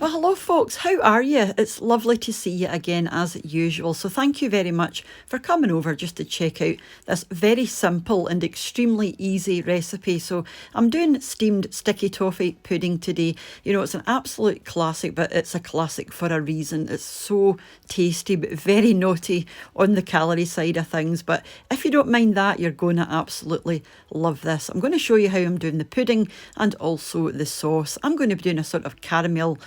Well, hello folks, how are you? It's lovely to see you again as usual. So thank you very much for coming over just to check out this very simple and extremely easy recipe. So I'm doing steamed sticky toffee pudding today. You know, it's an absolute classic, but it's a classic for a reason. It's so tasty, but very naughty on the calorie side of things. But if you don't mind that, you're going to absolutely love this. I'm going to show you how I'm doing the pudding and also the sauce. I'm going to be doing a sort of caramel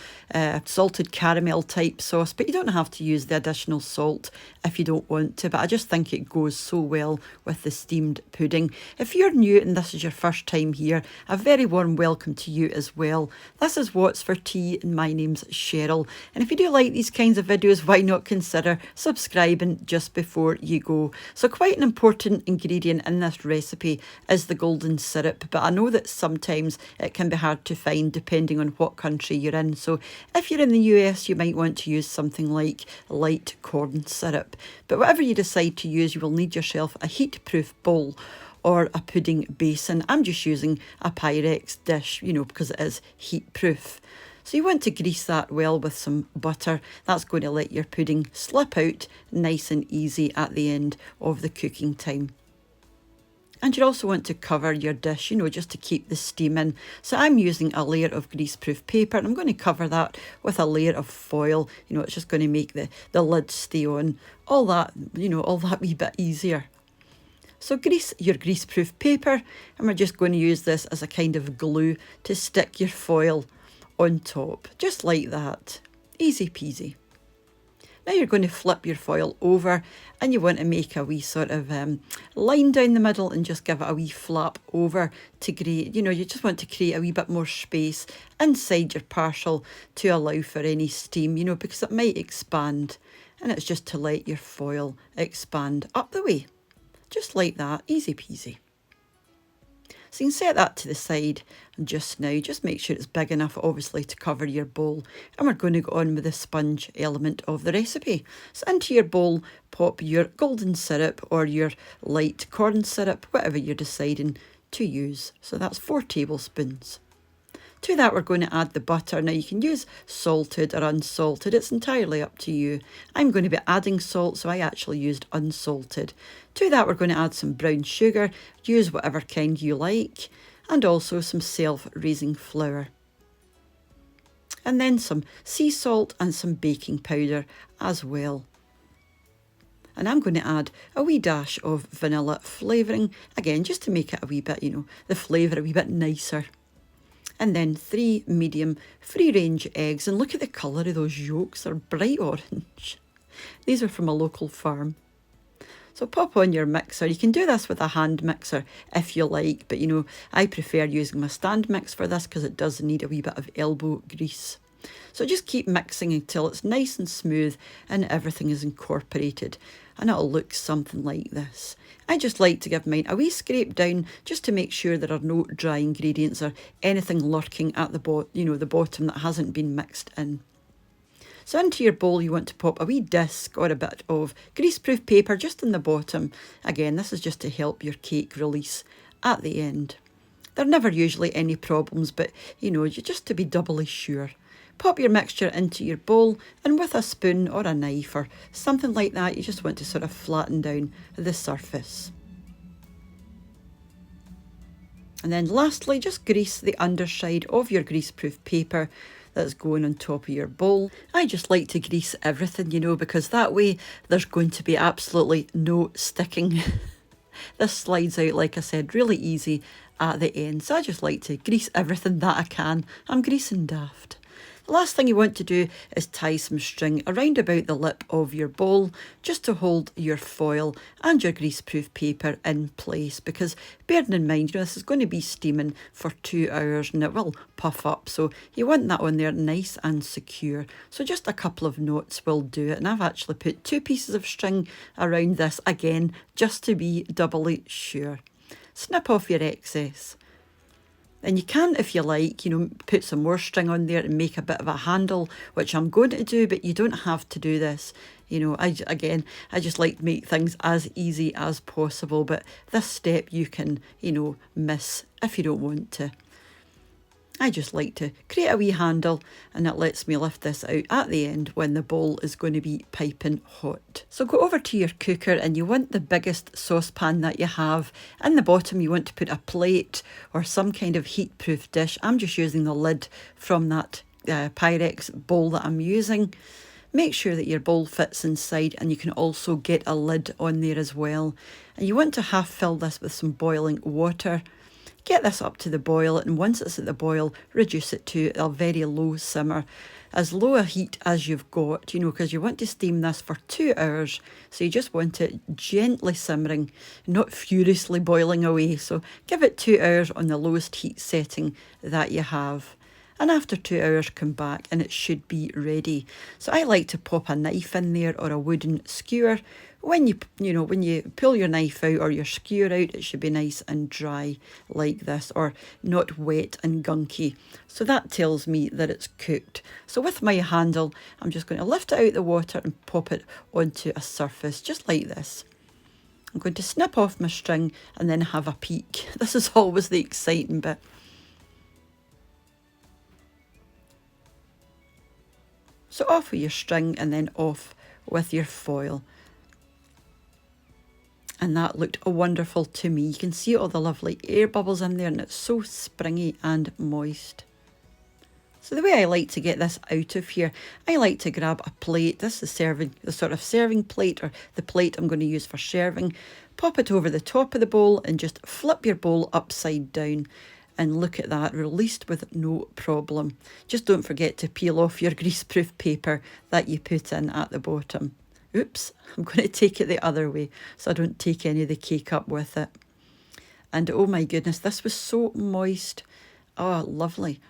salted caramel type sauce, but you don't have to use the additional salt if you don't want to, but I just think it goes so well with the steamed pudding. If you're new and this is your first time here, a very warm welcome to you as well. This is What's for Tea and my name's Cheryl, and if you do like these kinds of videos, why not consider subscribing just before you go. So quite an important ingredient in this recipe is the golden syrup, but I know that sometimes it can be hard to find depending on what country you're in. So if you're in the US, you might want to use something like light corn syrup. But whatever you decide to use, you will need yourself a heat-proof bowl or a pudding basin. I'm just using a Pyrex dish, you know, because it is heat-proof. So you want to grease that well with some butter. That's going to let your pudding slip out nice and easy at the end of the cooking time. And you also want to cover your dish, you know, just to keep the steam in. So I'm using a layer of greaseproof paper, and I'm going to cover that with a layer of foil. You know, it's just going to make the lid stay on. All that, you know, all that wee bit easier. So grease your greaseproof paper, and we're just going to use this as a kind of glue to stick your foil on top, just like that. Easy peasy. Now you're going to flip your foil over, and you want to make a wee sort of line down the middle and just give it a wee flap over to create, you know, you just want to create a wee bit more space inside your parcel to allow for any steam, you know, because it might expand, and it's just to let your foil expand up the way, just like that, easy peasy. So you can set that to the side, and just now, just make sure it's big enough, obviously, to cover your bowl. And we're going to go on with the sponge element of the recipe. So into your bowl, pop your golden syrup or your light corn syrup, whatever you're deciding to use. So that's 4 tablespoons. To that, we're going to add the butter. Now, you can use salted or unsalted. It's entirely up to you. I'm going to be adding salt, so I actually used unsalted. To that, we're going to add some brown sugar. Use whatever kind you like. And also some self-raising flour. And then some sea salt and some baking powder as well. And I'm going to add a wee dash of vanilla flavouring. Again, just to make it a wee bit, you know, the flavour a wee bit nicer. And then 3 medium free-range eggs. And look at the colour of those yolks. They're bright orange. These are from a local farm. So pop on your mixer. You can do this with a hand mixer if you like. But, you know, I prefer using my stand mix for this because it does need a wee bit of elbow grease. So just keep mixing until it's nice and smooth and everything is incorporated. And it'll look something like this. I just like to give mine a wee scrape down just to make sure there are no dry ingredients or anything lurking at the bottom that hasn't been mixed in. So into your bowl you want to pop a wee disc or a bit of greaseproof paper just in the bottom. Again, this is just to help your cake release at the end. There are never usually any problems, but you know, just to be doubly sure. Pop your mixture into your bowl, and with a spoon or a knife or something like that, you just want to sort of flatten down the surface. And then lastly, just grease the underside of your greaseproof paper that's going on top of your bowl. I just like to grease everything, you know, because that way there's going to be absolutely no sticking. This slides out, like I said, really easy at the end. So I just like to grease everything that I can. I'm greasing daft. The last thing you want to do is tie some string around about the lip of your bowl just to hold your foil and your greaseproof paper in place, because bearing in mind, you know, this is going to be steaming for 2 hours and it will puff up, so you want that on there nice and secure. So just a couple of knots will do it, and I've actually put 2 pieces of string around this again just to be doubly sure. Snip off your excess. And you can, if you like, you know, put some more string on there and make a bit of a handle, which I'm going to do, but you don't have to do this. You know, I just like to make things as easy as possible, but this step you can, you know, miss if you don't want to. I just like to create a wee handle, and it lets me lift this out at the end when the bowl is going to be piping hot. So go over to your cooker, and you want the biggest saucepan that you have. In the bottom you want to put a plate or some kind of heat-proof dish. I'm just using the lid from that Pyrex bowl that I'm using. Make sure that your bowl fits inside, and you can also get a lid on there as well. And you want to half fill this with some boiling water. Get this up to the boil, and once it's at the boil, reduce it to a very low simmer. As low a heat as you've got, because you want to steam this for 2 hours. So you just want it gently simmering, not furiously boiling away. So give it 2 hours on the lowest heat setting that you have. And after 2 hours, come back and it should be ready. So I like to pop a knife in there or a wooden skewer. When you pull your knife out or your skewer out, it should be nice and dry like this, or not wet and gunky. So that tells me that it's cooked. So with my handle, I'm just going to lift it out of the water and pop it onto a surface, just like this. I'm going to snip off my string and then have a peek. This is always the exciting bit. So off with your string and then off with your foil. And that looked wonderful to me. You can see all the lovely air bubbles in there, and it's so springy and moist. So the way I like to get this out of here, I like to grab a plate. This is the sort of serving plate, or the plate I'm going to use for serving. Pop it over the top of the bowl and just flip your bowl upside down. And look at that, released with no problem. Just don't forget to peel off your greaseproof paper that you put in at the bottom. Oops, I'm going to take it the other way so I don't take any of the cake up with it. And oh my goodness, this was so moist. Oh, lovely.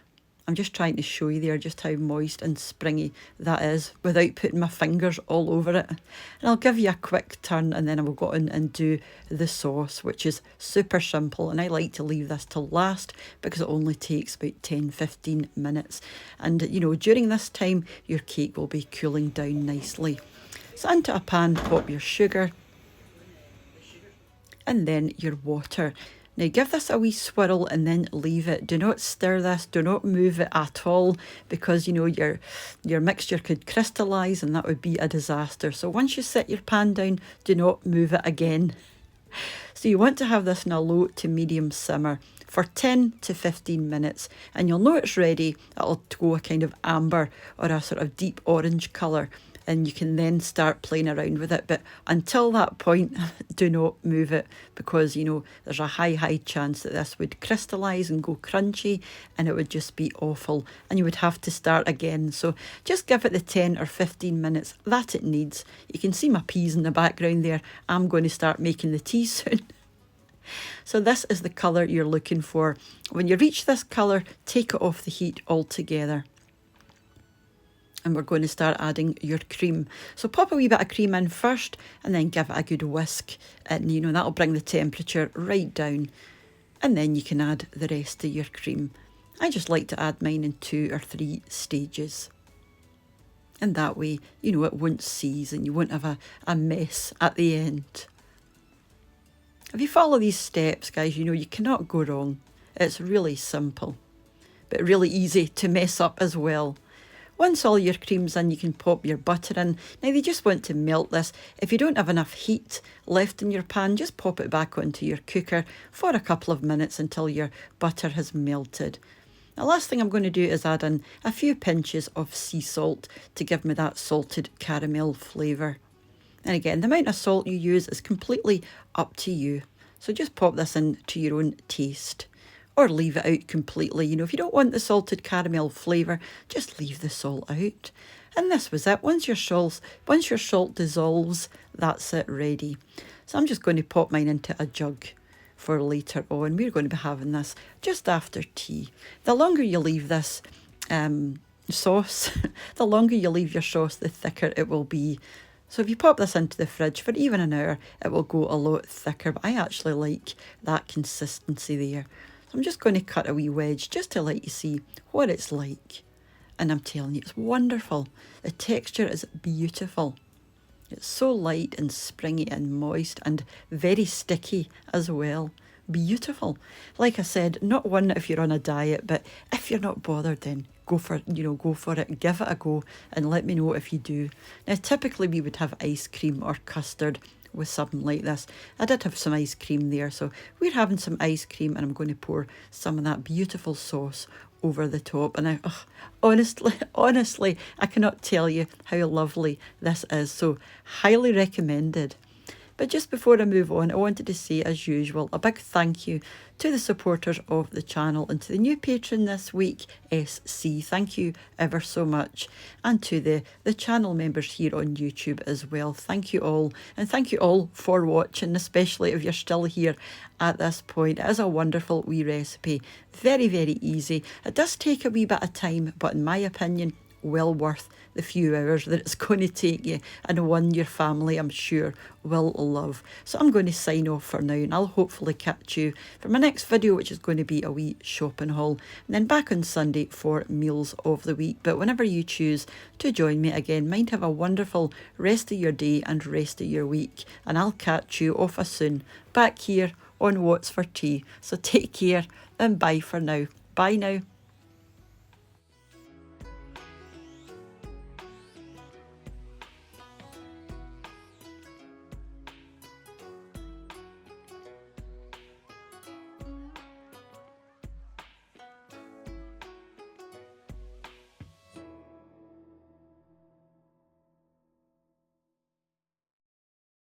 I'm just trying to show you there just how moist and springy that is without putting my fingers all over it. And I'll give you a quick turn, and then I will go on and do the sauce, which is super simple. And I like to leave this till last because it only takes about 10-15 minutes. And during this time, your cake will be cooling down nicely. So into a pan, pop your sugar and then your water. Now give this a wee swirl and then leave it. Do not stir this, do not move it at all, because your mixture could crystallise and that would be a disaster. So once you set your pan down, do not move it again. So you want to have this in a low to medium simmer for 10 to 15 minutes, and you'll know it's ready. It'll go a kind of amber or a sort of deep orange colour, and you can then start playing around with it. But until that point, do not move it, because there's a high chance that this would crystallise and go crunchy, and it would just be awful, and you would have to start again. So just give it the 10 or 15 minutes that it needs. You can see my peas in the background there. I'm going to start making the tea soon. So this is the colour you're looking for. When you reach this colour, take it off the heat altogether. And we're going to start adding your cream. So pop a wee bit of cream in first and then give it a good whisk. And that'll bring the temperature right down. And then you can add the rest of your cream. I just like to add mine in 2 or 3 stages. And that way, it won't seize and you won't have a mess at the end. If you follow these steps, guys, you cannot go wrong. It's really simple, but really easy to mess up as well. Once all your cream's in, you can pop your butter in. Now, they just want to melt this. If you don't have enough heat left in your pan, just pop it back onto your cooker for a couple of minutes until your butter has melted. The last thing I'm going to do is add in a few pinches of sea salt to give me that salted caramel flavour. And again, the amount of salt you use is completely up to you. So just pop this in to your own taste. Or leave it out completely. If you don't want the salted caramel flavour, just leave the salt out. And this was it. Once your salt dissolves, that's it, ready. So I'm just going to pop mine into a jug for later on. We're going to be having this just after tea. The longer you leave this sauce, the longer you leave your sauce, the thicker it will be. So if you pop this into the fridge for even an hour, it will go a lot thicker. But I actually like that consistency there. I'm just going to cut a wee wedge just to let you see what it's like. And I'm telling you, it's wonderful. The texture is beautiful. It's so light and springy and moist and very sticky as well. beautiful. Like I said, not one if you're on a diet, but if you're not bothered, then go for it, give it a go, and let me know if you do. Now, typically we would have ice cream or custard with something like this. I did have some ice cream there, so we're having some ice cream, and I'm going to pour some of that beautiful sauce over the top. And honestly, I cannot tell you how lovely this is. So highly recommended. But just before I move on, I wanted to say, as usual, a big thank you to the supporters of the channel and to the new patron this week, SC. Thank you ever so much. And to the channel members here on YouTube as well. Thank you all. And thank you all for watching, especially if you're still here at this point. It is a wonderful wee recipe. Very, very easy. It does take a wee bit of time, but in my opinion, well worth the few hours that it's going to take you, and one your family, I'm sure, will love. So I'm going to sign off for now, and I'll hopefully catch you for my next video, which is going to be a wee shopping haul, and then back on Sunday for meals of the week. But whenever you choose to join me again, mind have a wonderful rest of your day and rest of your week, and I'll catch you off a soon back here on What's for Tea. So take care and bye for now. Bye now.